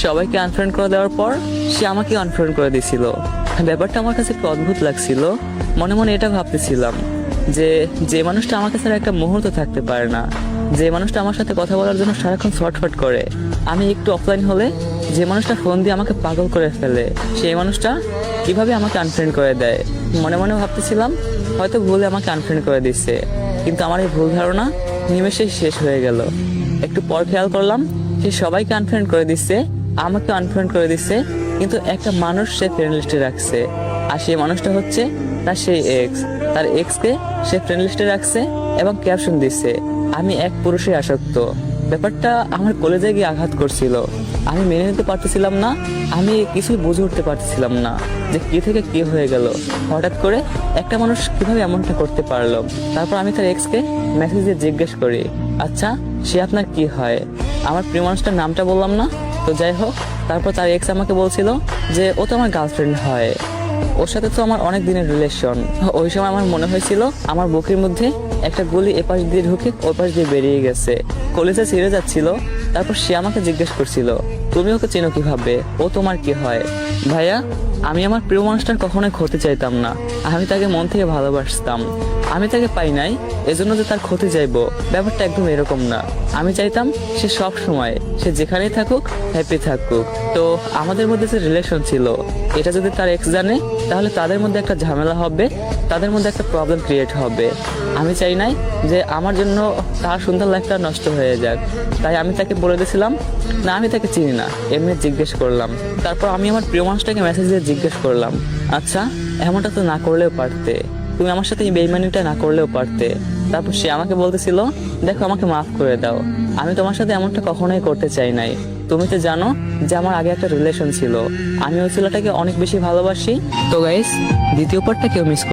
সবাইকে আনফ্রেন্ড করে দেওয়ার পর সে আমাকে আনফ্রেন্ড করে দিয়েছিল। ব্যাপারটা আমার কাছে একটু অদ্ভুত লাগছিল। মনে মনে এটা ভাবতেছিলাম যে যে মানুষটা আমাকে ছাড়া একটা মুহূর্ত থাকতে পারে না, যে মানুষটা আমার সাথে কথা বলার জন্য সারাক্ষণ ছটফট করে, আমি একটু অফলাইন হলে যে মানুষটা ফোন দিয়ে আমাকে পাগল করে ফেলে, সেই মানুষটা কিভাবে আমাকে আনফ্রেন্ড করে দেয়। মনে মনে ভাবতেছিলাম হয়তো ভুলে আমাকে আনফ্রেন্ড করে দিচ্ছে, কিন্তু আমার এই ভুল ধারণা নিমেষেই শেষ হয়ে গেল। একটু পর খেয়াল করলাম সে সবাইকে আনফ্রেন্ড করে দিচ্ছে, আমাকে আনফ্রেন্ড করে দিচ্ছে, কিন্তু একটা মানুষ সে ফ্রেন্ড লিস্টে রাখছে, আর সেই মানুষটা হচ্ছে তার সেই এক্স। তার এক্সকে সে ফ্রেন্ড লিস্টে রাখছে এবং ক্যাপশন দিচ্ছে, আমি এক পুরুষে আসক্ত। ব্যাপারটা আমার কলেজে গিয়ে আঘাত করছিল। আমি মেনে নিতে পারতেছিলাম না, আমি কিছুই বুঝে উঠতে পারতেছিলাম না যে কি থেকে কি হয়ে গেল। হঠাৎ করে একটা মানুষ কিভাবে এমনটা করতে পারলো। তারপর আমি তার এক্সকে মেসেজ দিয়ে জিজ্ঞেস করি, আচ্ছা সে আপনার কি হয়? আমার প্রিয় মানুষটার নামটা বললাম না, তো যাই হোক। তারপর তার এক্স আমাকে বলছিল যে ও তো আমার গার্লফ্রেন্ড হয়, ওর সাথে তো আমার অনেক দিনের রিলেশন। ওই সময় আমার মনে হয়েছিল আমার বুকের মধ্যে একটা গুলি এপাশ দিয়ে ঢুকে ওই পাশ দিয়ে বেরিয়ে গেছে। কলেজে ছিঁড়ে যাচ্ছিল। তারপর সে আমাকে জিজ্ঞেস করছিল, তুমি ওকে চেনো কিভাবে, ও তোমার কি হয়? ভাইয়া, আমি আমার প্রিয় মানুষটার কখনোই ক্ষতি চাইতাম না। আমি তাকে মন থেকে ভালোবাসতাম। আমি তাকে পাই নাই এজন্য যে তার ক্ষতি চাইবো, ব্যাপারটা একদম এরকম না। আমি চাইতাম সে সব সময়, সে যেখানেই থাকুক হ্যাপি থাকুক। তো আমাদের মধ্যে যে রিলেশন ছিল, এটা যদি তার এক্স জানে তাহলে তাদের মধ্যে একটা ঝামেলা হবে, তাদের মধ্যে একটা প্রবলেম ক্রিয়েট হবে। আমি চাই নাই যে আমার জন্য তার সুন্দর লাইফটা নষ্ট হয়ে যাক। তাই আমি তাকে বলে দিয়েছিলাম, না আমি তাকে চিনি না, এমনি জিজ্ঞেস করলাম। তারপর আমি আমার প্রিয় মানুষটাকে মেসেজ দিয়ে জিজ্ঞেস করলাম, আচ্ছা এমনটা তো না করলেও পারতে, তুমি আমার সাথে এই বেইমানিটা না করলেও পারতে। তারপর সে আমাকে বলতেছিল, দেখো আমাকে মাফ করে দাও, আমি তোমার সাথে এমনটা কখনোই করতে চাই নাই। তুমি তো জানো যে আমার আগে একটা রিলেশন ছিল, আমি ওই ছেলেটাকে অনেক বেশি ভালোবাসি। তো গাইস, দ্বিতীয় পার্টটা কেউ মিস